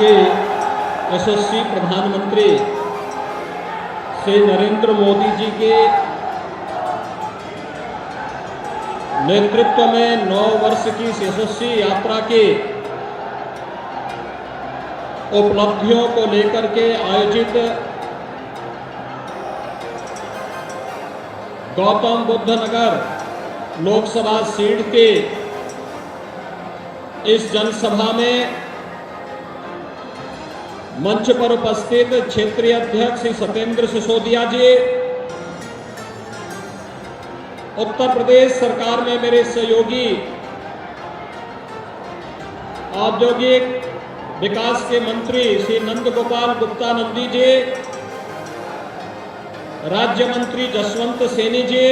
के यशस्वी प्रधानमंत्री श्री नरेंद्र मोदी जी के नेतृत्व में 9 वर्ष की यशस्वी यात्रा के उपलब्धियों को लेकर के आयोजित गौतम बुद्ध नगर लोकसभा सीट के इस जनसभा में मंच पर उपस्थित क्षेत्रीय अध्यक्ष श्री सत्येंद्र सिसोदिया जी, उत्तर प्रदेश सरकार में मेरे सहयोगी औद्योगिक विकास के मंत्री श्री नंद गोपाल गुप्ता नंदी जी, राज्य मंत्री जसवंत सैनी जी,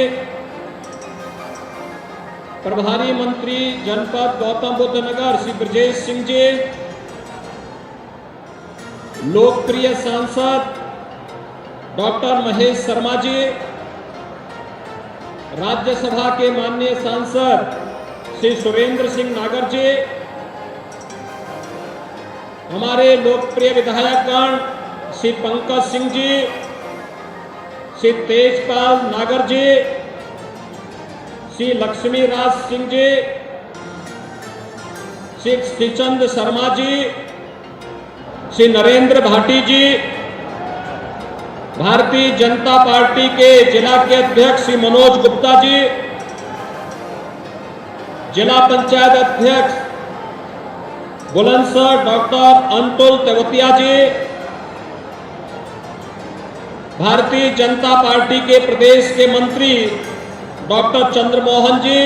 प्रभारी मंत्री जनपद गौतम बुद्ध नगर श्री ब्रजेश सिंह जी, लोकप्रिय सांसद डॉक्टर महेश शर्मा जी, राज्यसभा के माननीय सांसद श्री सुरेंद्र सिंह नागर जी, हमारे लोकप्रिय विधायकगण श्री पंकज सिंह जी, श्री तेजपाल नागर जी, श्री लक्ष्मी राज सिंह जी, श्री श्रीचंद शर्मा जी, श्री नरेंद्र भाटी जी, भारतीय जनता पार्टी के जिला के अध्यक्ष श्री मनोज गुप्ता जी, जिला पंचायत अध्यक्ष बुलंदशहर डॉक्टर अंतुल तेवतिया जी, भारतीय जनता पार्टी के प्रदेश के मंत्री डॉक्टर चंद्रमोहन जी,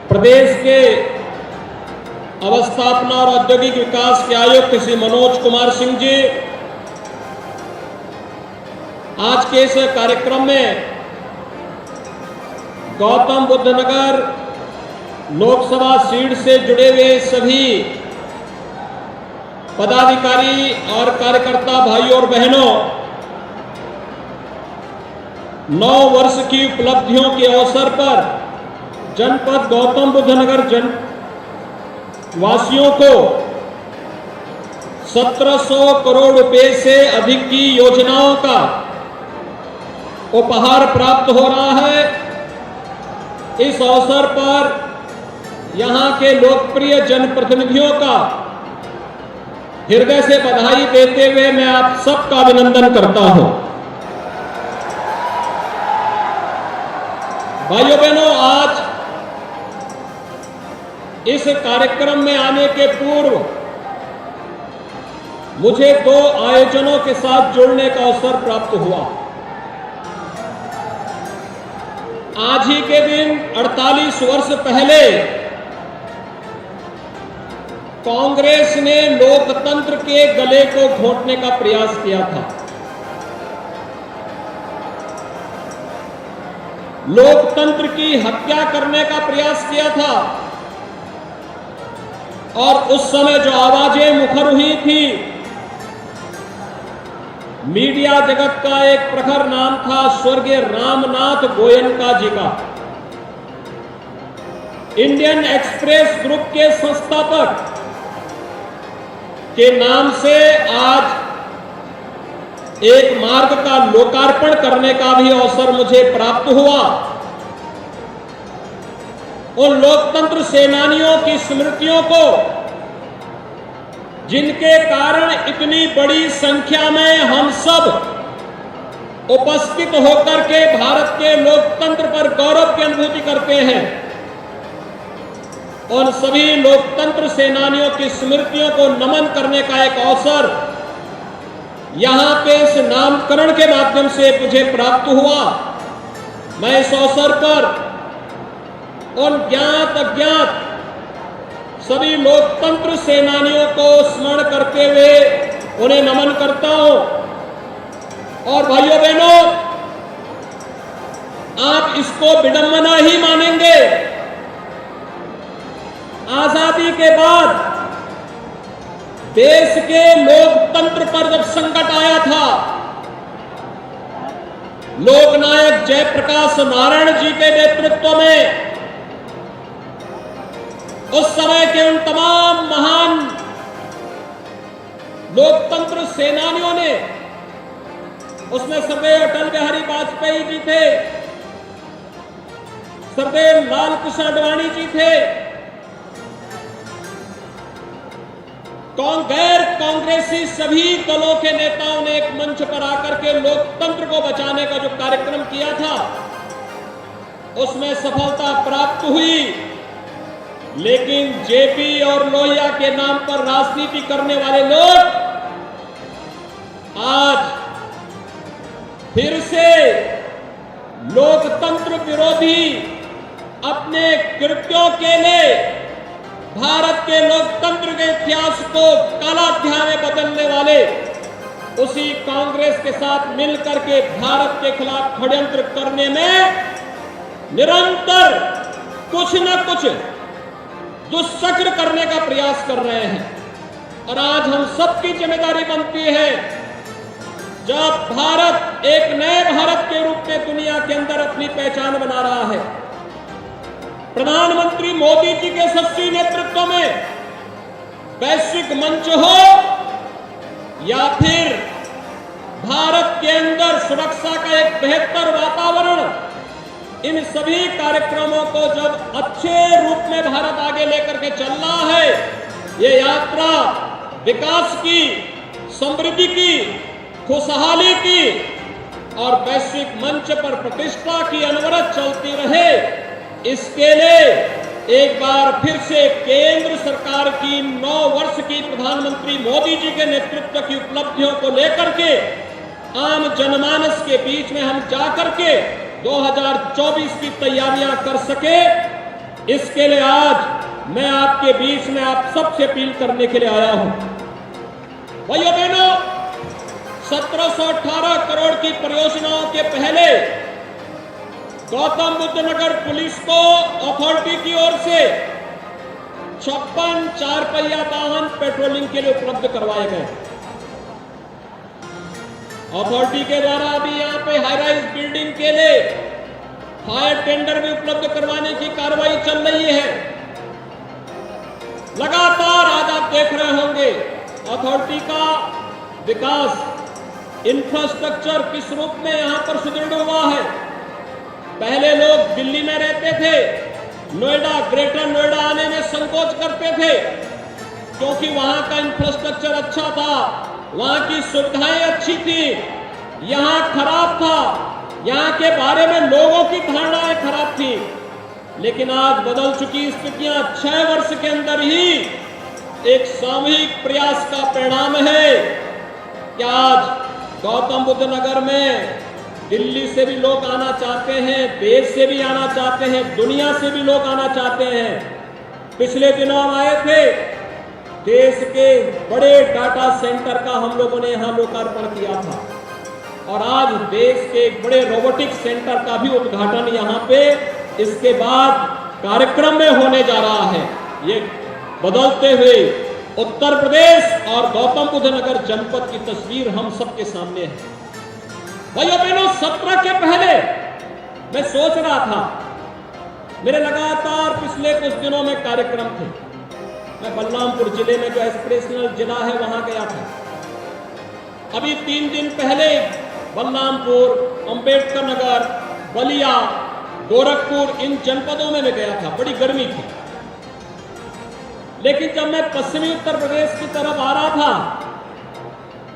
प्रदेश के अवस्थापना और औद्योगिक विकास के आयुक्त श्री मनोज कुमार सिंह जी, आज के इस कार्यक्रम में गौतम बुद्ध नगर लोकसभा सीट से जुड़े हुए सभी पदाधिकारी और कार्यकर्ता भाइयों और बहनों, 9 वर्ष की उपलब्धियों के अवसर पर जनपद गौतम बुद्ध नगर वासियों को 1700 करोड़ रुपए से अधिक की योजनाओं का उपहार प्राप्त हो रहा है। इस अवसर पर यहां के लोकप्रिय जनप्रतिनिधियों का हृदय से बधाई देते हुए मैं आप सबका अभिनंदन करता हूं। भाइयों बहनों, आज इस कार्यक्रम में आने के पूर्व मुझे 2 आयोजनों के साथ जुड़ने का अवसर प्राप्त हुआ। आज ही के दिन 48 वर्ष पहले कांग्रेस ने लोकतंत्र के गले को घोंटने का प्रयास किया था। लोकतंत्र की हत्या करने का प्रयास किया था और उस समय जो आवाजें मुखर हुई थी, मीडिया जगत का एक प्रखर नाम था स्वर्गीय रामनाथ गोयनका जी का। इंडियन एक्सप्रेस ग्रुप के संस्थापक के नाम से आज एक मार्ग का लोकार्पण करने का भी अवसर मुझे प्राप्त हुआ। उन लोकतंत्र सेनानियों की स्मृतियों को, जिनके कारण इतनी बड़ी संख्या में हम सब उपस्थित होकर के भारत के लोकतंत्र पर गौरव की अनुभूति करते हैं, उन सभी लोकतंत्र सेनानियों की स्मृतियों को नमन करने का एक अवसर यहां पे इस नामकरण के माध्यम से मुझे प्राप्त हुआ। मैं इस अवसर पर उन ज्ञात अज्ञात सभी लोकतंत्र सेनानियों को स्मरण करते हुए उन्हें नमन करता हूं। और भाइयों बहनों, आप इसको विडंबना ही मानेंगे, आजादी के बाद देश के लोकतंत्र पर जब संकट आया था, लोकनायक जयप्रकाश नारायण जी के नेतृत्व में उस समय के उन तमाम महान लोकतंत्र सेनानियों ने, उसमें सरदेव अटल बिहारी वाजपेयी जी थे, सरदेव लाल कृष्ण आडवाणी जी थे, गैर कांग्रेसी सभी दलों के नेताओं ने एक मंच पर आकर के लोकतंत्र को बचाने का जो कार्यक्रम किया था उसमें सफलता प्राप्त हुई। लेकिन जेपी और लोहिया के नाम पर राजनीति करने वाले लोग आज फिर से लोकतंत्र विरोधी अपने कृत्यों के लिए भारत के लोकतंत्र के इतिहास को काला अध्याय में बदलने वाले उसी कांग्रेस के साथ मिलकर के भारत के खिलाफ षड्यंत्र करने में निरंतर कुछ न कुछ दुष्चक्र करने का प्रयास कर रहे हैं। और आज हम सबकी जिम्मेदारी बनती है, जब भारत एक नए भारत के रूप में दुनिया के अंदर अपनी पहचान बना रहा है, प्रधानमंत्री मोदी जी के यशस्वी नेतृत्व में वैश्विक मंच हो या फिर भारत के अंदर सुरक्षा का एक बेहतर वातावरण, इन सभी कार्यक्रमों को जब अच्छे रूप में भारत आगे लेकर के चल रहा है, ये यात्रा विकास की, समृद्धि की, खुशहाली की और वैश्विक मंच पर प्रतिष्ठा की अनवरत चलती रहे, इसके लिए एक बार फिर से केंद्र सरकार की 9 वर्ष की प्रधानमंत्री मोदी जी के नेतृत्व की उपलब्धियों को लेकर के आम जनमानस के बीच में हम जाकर के 2024 की तैयारियां कर सके, इसके लिए आज मैं आपके बीच में आप सबसे अपील करने के लिए आया हूं। भाइयों बहनों, 1718 करोड़ की परियोजनाओं के पहले गौतम बुद्ध नगर पुलिस को अथॉरिटी की ओर से 56 4 पहिया वाहन पेट्रोलिंग के लिए उपलब्ध करवाए गए। अथॉरिटी के द्वारा अभी यहाँ पे हाई राइज बिल्डिंग के लिए फायर टेंडर भी उपलब्ध करवाने की कार्रवाई चल रही है। लगातार आज आप देख रहे होंगे अथॉरिटी का विकास, इंफ्रास्ट्रक्चर किस रूप में यहाँ पर सुदृढ़ हुआ है। पहले लोग दिल्ली में रहते थे, नोएडा, ग्रेटर नोएडा आने में संकोच करते थे क्योंकि वहां का इंफ्रास्ट्रक्चर अच्छा था, वहां की सुविधाएं अच्छी थी। यहां खराब था, यहां के बारे में लोगों की धारणाएं खराब थी। लेकिन आज बदल चुकी स्थितियां 6 वर्ष के अंदर ही एक सामूहिक प्रयास का परिणाम है कि आज गौतम बुद्ध नगर में दिल्ली से भी लोग आना चाहते हैं, देश से भी आना चाहते हैं, दुनिया से भी लोग आना चाहते हैं। पिछले दिनों हम आए थे, देश के बड़े डाटा सेंटर का हम लोगों ने यहां लोकार्पण किया था और आज देश के एक बड़े रोबोटिक सेंटर का भी उद्घाटन यहां पे इसके बाद कार्यक्रम में होने जा रहा है। ये बदलते हुए उत्तर प्रदेश और गौतम बुद्ध नगर जनपद की तस्वीर हम सबके सामने है। भाइयों बहनों, 17 के पहले मैं सोच रहा था, मेरे लगातार पिछले कुछ दिनों में कार्यक्रम थे। मैं बलरामपुर जिले में जो एस्पिरेशनल जिला है वहां गया था। अभी 3 दिन पहले बलरामपुर, अंबेडकर नगर, बलिया, गोरखपुर, इन जनपदों में मैं गया था। बड़ी गर्मी थी, लेकिन जब मैं पश्चिमी उत्तर प्रदेश की तरफ आ रहा था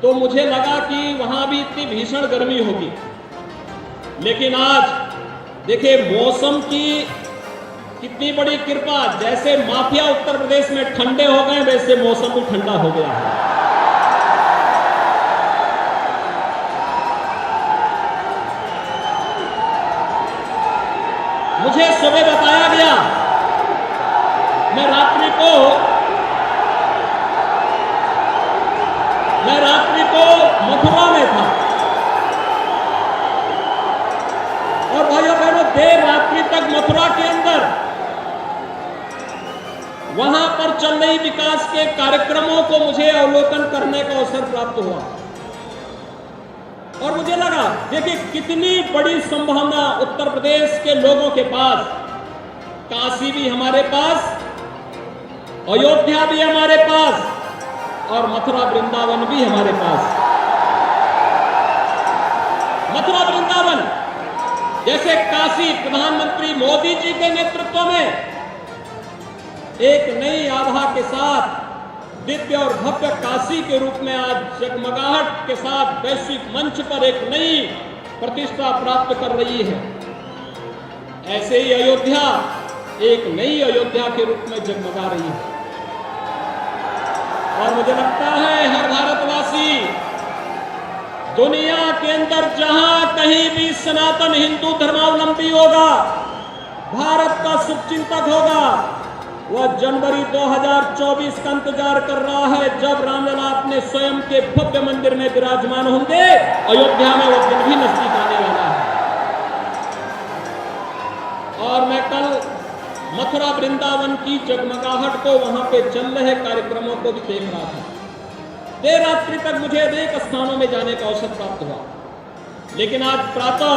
तो मुझे लगा कि वहां भी इतनी भीषण गर्मी होगी। लेकिन आज देखिए मौसम की कितनी बड़ी कृपा, जैसे माफिया उत्तर प्रदेश में ठंडे हो गए वैसे मौसम भी ठंडा हो गया है। मुझे सुबह बताया गया, मैं रात्रि को मथुरा में था और भाइयों बहनों देर रात्रि तक मथुरा के अंदर वहां पर चल रही विकास के कार्यक्रमों को मुझे अवलोकन करने का अवसर प्राप्त हुआ और मुझे लगा देखिए कितनी बड़ी संभावना उत्तर प्रदेश के लोगों के पास। काशी भी हमारे पास, अयोध्या भी हमारे पास, और मथुरा वृंदावन भी हमारे पास। मथुरा वृंदावन जैसे काशी प्रधानमंत्री मोदी जी के नेतृत्व में एक नई आभा के साथ दिव्य और भव्य काशी के रूप में आज जगमगाहट के साथ वैश्विक मंच पर एक नई प्रतिष्ठा प्राप्त कर रही है, ऐसे ही अयोध्या एक नई अयोध्या के रूप में जगमगा रही है। और मुझे लगता है हर भारतवासी दुनिया के अंदर जहां कहीं भी सनातन हिंदू धर्मावलंबी होगा, भारत का शुभचिंतक होगा, वह जनवरी 2024 का इंतजार कर रहा है जब रामलला अपने स्वयं के भव्य मंदिर में विराजमान होंगे। अयोध्या में वह दिन भी नजदीक आने वाला है। और मैं कल मथुरा वृंदावन की जगमगाहट को, वहां पे चल रहे कार्यक्रमों को भी देख रहा था। देर रात्रि तक मुझे अनेक स्थानों में जाने का अवसर प्राप्त हुआ, लेकिन आज प्रातः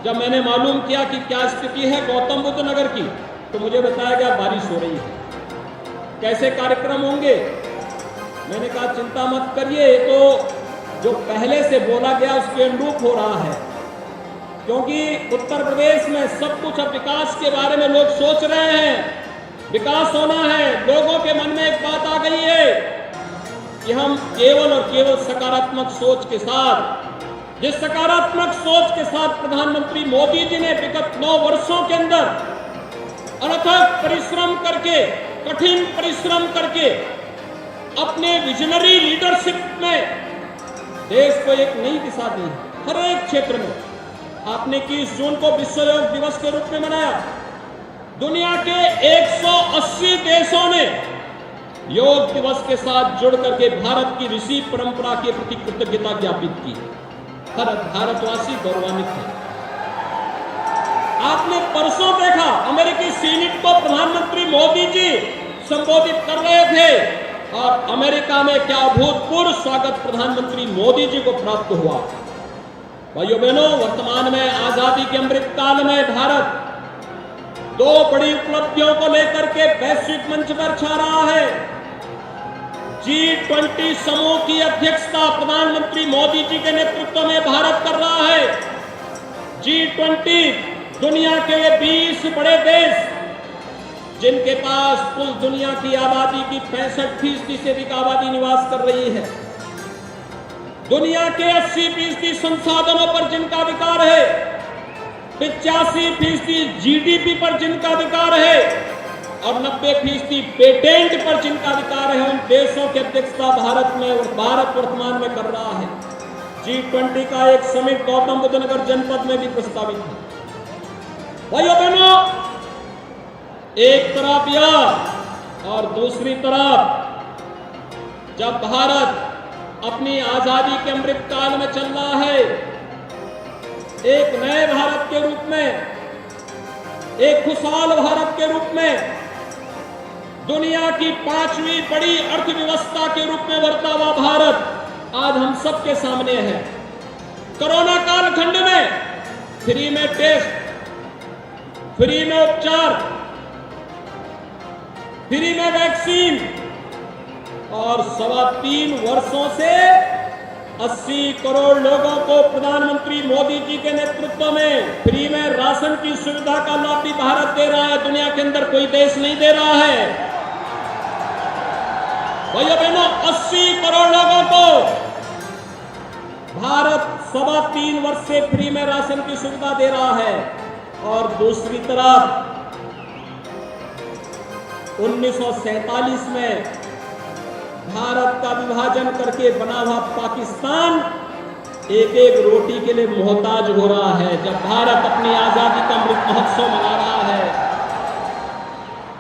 जब मैंने मालूम किया कि क्या स्थिति है गौतम बुद्ध नगर की, तो मुझे बताया गया बारिश हो रही है। कैसे कार्यक्रम होंगे? मैंने कहा चिंता मत करिए, तो जो पहले से बोला गया उसके अनुरूप हो रहा है, क्योंकि उत्तर प्रदेश में सब कुछ अब विकास के बारे में लोग सोच रहे हैं, विकास होना है। लोगों के मन में एक बात आ गई है कि हम केवल और केवल सकारात्मक सोच के साथ, जिस सकारात्मक सोच के साथ प्रधानमंत्री मोदी जी ने विगत 9 वर्षों के अंदर अथक परिश्रम करके, कठिन परिश्रम करके अपने विजनरी लीडरशिप में देश को एक नई दिशा दी है। हर एक क्षेत्र में आपने 21 जून को विश्व योग दिवस के रूप में मनाया। दुनिया के 180 देशों ने योग दिवस के साथ जुड़ करके भारत की ऋषि परंपरा के प्रति कृतज्ञता ज्ञापित की। हर भारतवासी गौरवान्वित है। आपने परसों देखा अमेरिकी सीनेट को प्रधानमंत्री मोदी जी संबोधित कर रहे थे और अमेरिका में क्या अभूतपूर्व स्वागत प्रधानमंत्री मोदी जी को प्राप्त हुआ। भाइयों बहनों, वर्तमान में आजादी के अमृत काल में भारत 2 बड़ी उपलब्धियों को लेकर के वैश्विक मंच पर छा रहा है। G20 समूह की अध्यक्षता प्रधानमंत्री मोदी जी के नेतृत्व में भारत कर रहा है। G20 दुनिया के 20 बड़े देश, जिनके पास कुल दुनिया की आबादी की 65% से अधिक आबादी निवास कर रही है, दुनिया के 80% संसाधनों पर जिनका अधिकार है, 85% जीडीपी पर जिनका अधिकार है और 90% पेटेंट पर जिनका अधिकार है, उन देशों की अध्यक्षता भारत में और भारत वर्तमान में कर रहा है। G20 का एक समिट गौतम बुद्ध नगर जनपद में भी प्रस्तावित है। भाइयों बहनों, एक तरफ यह और दूसरी तरफ जब भारत अपनी आजादी के अमृत काल में चल रहा है, एक नए भारत के रूप में, एक खुशहाल भारत के रूप में, दुनिया की 5वीं बड़ी अर्थव्यवस्था के रूप में बढ़ता हुआ भारत आज हम सबके सामने है। कोरोना कालखंड में फ्री में टेस्ट, फ्री में उपचार, फ्री में वैक्सीन और 3.25 वर्षों से 80 करोड़ लोगों को प्रधानमंत्री मोदी जी के नेतृत्व में फ्री में राशन की सुविधा का लाभ भी भारत दे रहा है। दुनिया के अंदर कोई देश नहीं दे रहा है। भाइयों बहनों, 80 करोड़ लोगों को भारत 3.25 वर्ष से फ्री में राशन की सुविधा दे रहा है। और दूसरी तरफ 1947 में भारत का विभाजन करके बना हुआ पाकिस्तान एक एक रोटी के लिए मोहताज हो रहा है। जब भारत अपनी आजादी का अमृत महोत्सव मना रहा है,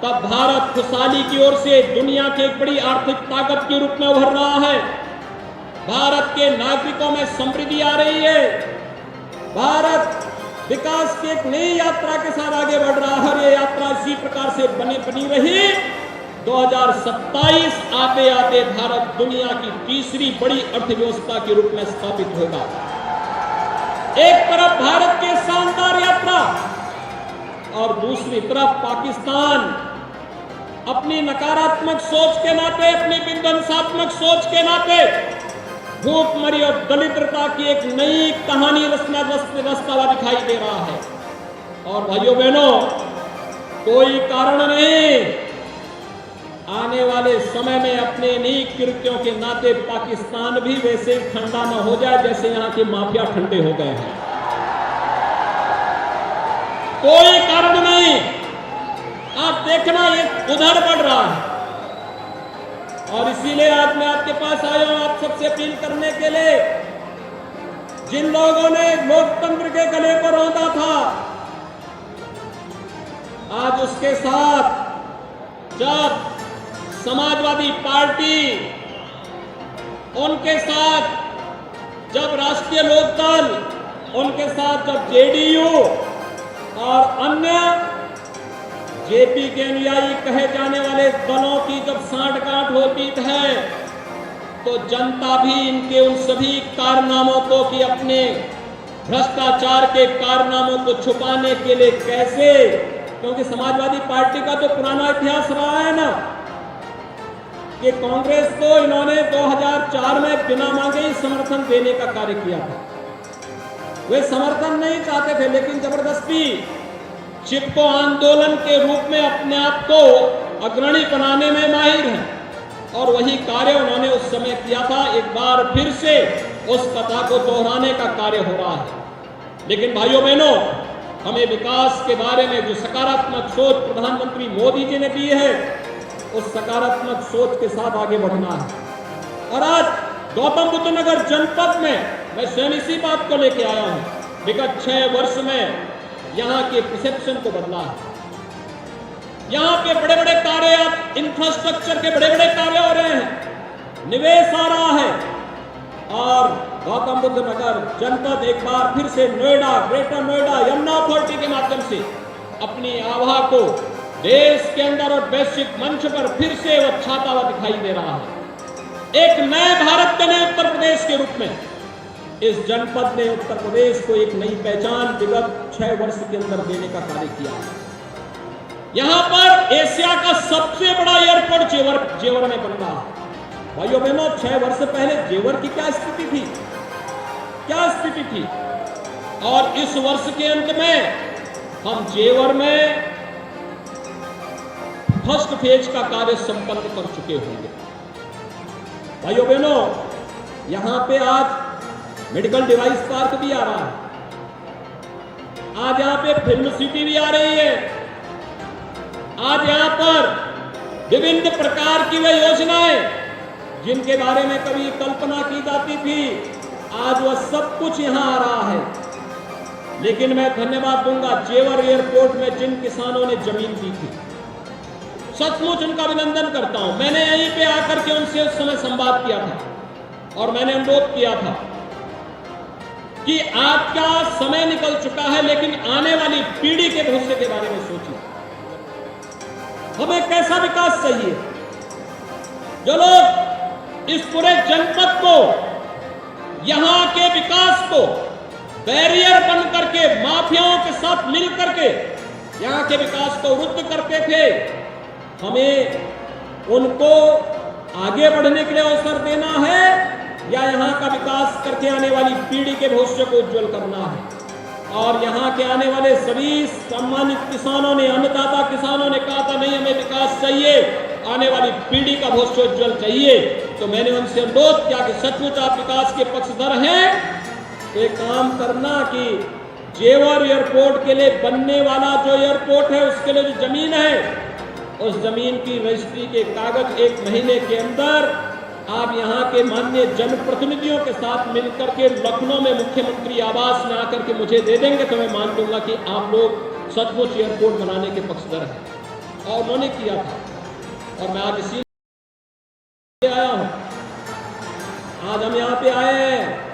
तब भारत खुशहाली की ओर से दुनिया की एक बड़ी आर्थिक ताकत के रूप में उभर रहा है। भारत के नागरिकों में समृद्धि आ रही है। भारत विकास की एक नई यात्रा के साथ आगे बढ़ रहा है। ये यात्रा इसी प्रकार से बनी रही। 2027 आते आते भारत दुनिया की तीसरी बड़ी अर्थव्यवस्था के रूप में स्थापित होगा। एक तरफ भारत की शानदार यात्रा और दूसरी तरफ पाकिस्तान अपनी नकारात्मक सोच के नाते, अपनी विध्वंसात्मक सोच के नाते भूखमरी और दरिद्रता की एक नई कहानी रचता हुआ दिखाई दे रहा है। और भाइयों बहनों, कोई कारण नहीं, आने वाले समय में अपने इन्हीं कृत्यों के नाते पाकिस्तान भी वैसे ही ठंडा न हो जाए जैसे यहां के माफिया ठंडे हो गए हैं। कोई कारण नहीं, आप देखना ये उधर बढ़ रहा है। और इसीलिए आज मैं आपके पास आया हूं आप सबसे अपील करने के लिए, जिन लोगों ने लोकतंत्र के गले पर रौंदा था, आज उसके साथ जब समाजवादी पार्टी, उनके साथ जब राष्ट्रीय लोकदल, उनके साथ जब जेडीयू और अन्य जेपी के अनुयायी कहे जाने वाले दलों की जब सांठगांठ होती है, तो जनता भी इनके उन सभी कारनामों को कि अपने भ्रष्टाचार के कारनामों को छुपाने के लिए कैसे, क्योंकि समाजवादी पार्टी का तो पुराना इतिहास रहा है ना कि कांग्रेस को इन्होंने 2004 में बिना मांगे ही समर्थन देने का कार्य किया था। वे समर्थन नहीं चाहते थे, लेकिन जबरदस्ती चिपको आंदोलन के रूप में अपने आप को अग्रणी बनाने में माहिर हैं और वही कार्य उन्होंने उस समय किया था। एक बार फिर से उस कथा को दोहराने का कार्य हो रहा है। लेकिन भाइयों बहनों, हमें विकास के बारे में जो सकारात्मक सोच प्रधानमंत्री मोदी जी ने दी है, उस सकारात्मक सोच के साथ आगे बढ़ना है। और आज गौतम बुद्ध नगर जनपद में मैं स्वयं इसी बात को लेके आया हूं। विगत 6 वर्ष में यहाँ के परसेप्शन को बदला है। यहाँ पे बड़े बड़े कार्य, इंफ्रास्ट्रक्चर के बड़े बड़े कार्य हो रहे हैं, निवेश आ रहा है। और गौतम बुद्ध नगर जनपद एक बार फिर से नोएडा, ग्रेटर नोएडा यमुना अथॉरिटी के माध्यम से अपनी आभा को देश के अंदर और वैश्विक मंच पर फिर से वो छाता हुआ दिखाई दे रहा है। एक नए भारत के नए उत्तर प्रदेश के रूप में इस जनपद ने उत्तर प्रदेश को एक नई पहचान विगत 6 वर्ष के अंदर देने का कार्य किया। यहां पर एशिया का सबसे बड़ा एयरपोर्ट जेवर में बन रहा है। भाइयों बहनों, 6 वर्ष पहले जेवर की क्या स्थिति थी, क्या स्थिति थी? और इस वर्ष के अंत में हम जेवर में फर्स्ट फेज का कार्य संपन्न कर चुके होंगे। भाइयों बहनों, यहां पे आज मेडिकल डिवाइस पार्क भी आ रहा है, आज यहां पे फिल्म सिटी भी आ रही है, आज यहां पर विभिन्न प्रकार की वे योजनाएं जिनके बारे में कभी कल्पना की जाती थी, आज वह सब कुछ यहां आ रहा है। लेकिन मैं धन्यवाद दूंगा जेवर एयरपोर्ट में जिन किसानों ने जमीन दी थी, सचमुच उनका अभिनंदन करता हूं। मैंने यहीं पे आकर के उनसे उस समय संवाद किया था और मैंने अनुरोध किया था कि आपका समय निकल चुका है, लेकिन आने वाली पीढ़ी के भविष्य के बारे में सोचिए। हमें कैसा विकास चाहिए? जो लोग इस पूरे जनपद को, यहां के विकास को बैरियर बन करके माफियाओं के साथ मिल करके यहां के विकास को रुद्ध करते थे, हमें उनको आगे बढ़ने के लिए अवसर देना है या यहां का विकास करके आने वाली पीढ़ी के भविष्य को उज्जवल करना है। और यहां के आने वाले सभी सम्मानित किसानों ने, अन्नदाता किसानों ने कहा था नहीं, हमें विकास चाहिए, आने वाली पीढ़ी का भविष्य उज्जवल चाहिए। तो मैंने उनसे अनुरोध किया कि सचमुच आप विकास के पक्षधर हैं तो एक काम करना कि जेवर एयरपोर्ट के लिए बनने वाला जो एयरपोर्ट है, उसके लिए जो जमीन है, उस जमीन की रजिस्ट्री के कागज 1 महीने के अंदर आप यहाँ के माननीय जनप्रतिनिधियों के साथ मिलकर के लखनऊ में मुख्यमंत्री आवास में आकर के मुझे दे देंगे तो मैं मान लूंगा कि आप लोग सचमुच एयरपोर्ट बनाने के पक्षधर हैं। और उन्होंने किया था और मैं आज इसी आया हूँ। आज हम यहाँ पे आए हैं,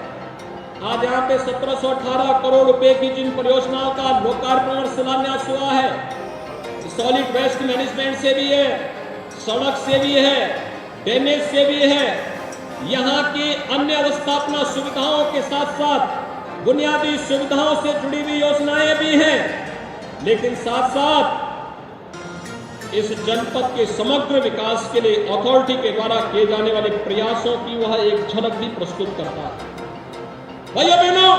आज यहाँ पे 1718 करोड़ रुपए की जिन परियोजनाओं का लोकार्पण और शिलान्यास हुआ है, सॉलिड वेस्ट मैनेजमेंट से भी है, सड़क से भी है, ड्रेनेज से भी है, यहाँ की अन्य अवस्थापना सुविधाओं के साथ साथ बुनियादी सुविधाओं से जुड़ी हुई योजनाएं भी हैं। लेकिन साथ साथ इस जनपद के समग्र विकास के लिए अथॉरिटी के द्वारा किए जाने वाले प्रयासों की वह एक झलक भी प्रस्तुत करता है। भाइयों बहनों,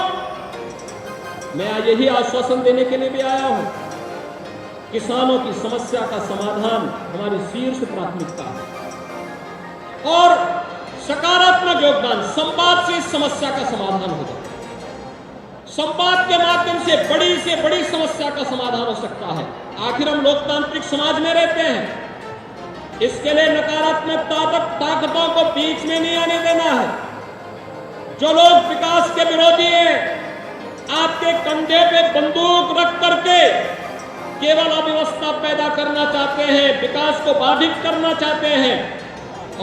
मैं यही आश्वासन देने के लिए भी आया हूं, किसानों की समस्या का समाधान हमारी शीर्ष प्राथमिकता है और सकारात्मक योगदान, संवाद से इस समस्या का समाधान हो जाए। संवाद के माध्यम से बड़ी समस्या का समाधान हो सकता है। आखिर हम लोकतांत्रिक समाज में रहते हैं, इसके लिए नकारात्मक ताकतों को बीच में नहीं आने देना है। जो लोग विकास के विरोधी हैं, आपके कंधे पे बंदूक रख करके केवल अव्यवस्था पैदा करना चाहते हैं, विकास को बाधित करना चाहते हैं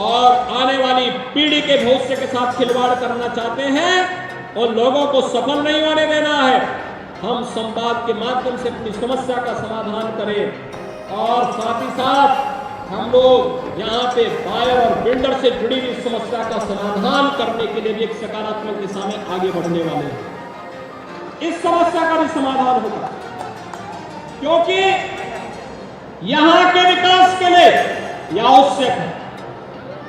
और आने वाली पीढ़ी के भविष्य के साथ खिलवाड़ करना चाहते हैं, और लोगों को सफल नहीं होने देना है। हम संवाद के माध्यम से अपनी समस्या का समाधान करें और साथ ही साथ हम लोग यहाँ पे बायर और बिल्डर से जुड़ी हुई समस्या का समाधान करने के लिए भी एक सकारात्मक दिशा में आगे बढ़ने वाले हैं। इस समस्या का भी समाधान होगा, क्योंकि यहाँ के विकास के लिए यह आवश्यक है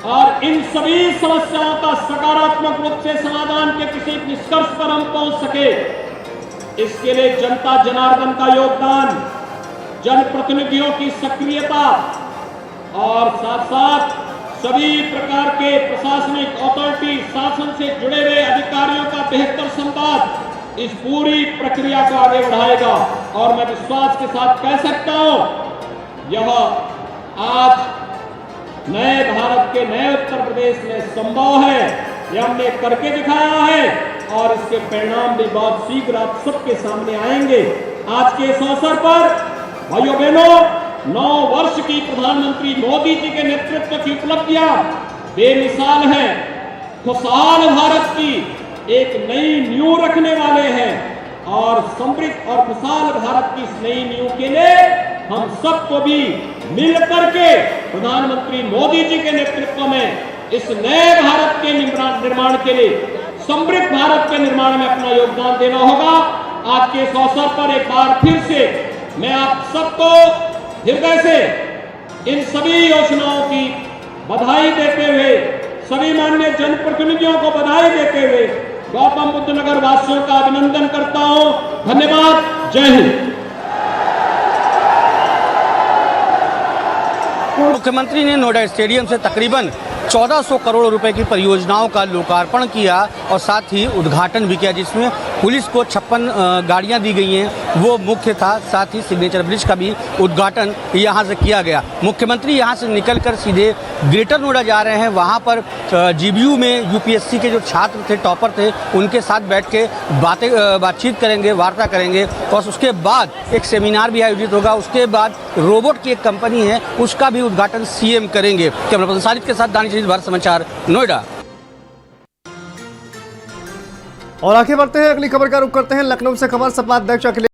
और इन सभी समस्याओं का सकारात्मक रूप से समाधान के किसी निष्कर्ष पर हम पहुंच सके, इसके लिए जनता जनार्दन का योगदान, जनप्रतिनिधियों की सक्रियता और साथ साथ सभी प्रकार के प्रशासनिक अथॉरिटी, शासन से जुड़े हुए अधिकारियों का बेहतर संवाद इस पूरी प्रक्रिया को आगे बढ़ाएगा। और मैं विश्वास के साथ कह सकता हूं, यह आज नए भारत के नए उत्तर प्रदेश में संभव है, यह हमने करके दिखाया है और इसके परिणाम भी बहुत शीघ्र आप सबके सामने आएंगे। आज के इस अवसर पर भाइयों बहनों, 9 वर्ष की प्रधानमंत्री मोदी जी के नेतृत्व की उपलब्धियां बेमिसाल हैं। खुशहाल भारत की एक नई नींव रखने वाले हैं और समृद्ध और खुशहाल भारत की इस नई नींव के लिए हम सबको भी मिल करके प्रधानमंत्री मोदी जी के नेतृत्व में इस नए भारत के निर्माण के लिए, समृद्ध भारत के निर्माण में अपना योगदान देना होगा। आज के इस अवसर पर एक बार फिर से मैं आप सबको हृदय से इन सभी योजनाओं की बधाई देते हुए, सभी माननीय जनप्रतिनिधियों को बधाई देते हुए गौतम बुद्ध नगर वासियों का अभिनंदन करता हूं। धन्यवाद। जय हिंद। मुख्यमंत्री ने नोएडा स्टेडियम से तकरीबन 1400 करोड़ रुपए की परियोजनाओं का लोकार्पण किया और साथ ही उद्घाटन भी किया, जिसमें पुलिस को 56 गाड़ियां दी गई हैं, वो मुख्य था। साथ ही सिग्नेचर ब्रिज का भी उद्घाटन यहां से किया गया। मुख्यमंत्री यहां से निकलकर सीधे ग्रेटर नोएडा जा रहे हैं। वहां पर जीबीयू में यूपीएससी के जो छात्र थे, टॉपर थे, उनके साथ बैठ के बातचीत करेंगे, वार्ता करेंगे और उसके बाद एक सेमिनार भी आयोजित होगा। उसके बाद रोबोट की एक कंपनी है, उसका भी उद्घाटन सीएम करेंगे। कैमरा पर्सन साजिद के साथ दानिश भारत समाचार, नोएडा। और आगे बढ़ते हैं, अगली खबर का रुख करते हैं। लखनऊ से खबर, सपा अध्यक्ष अखिलेश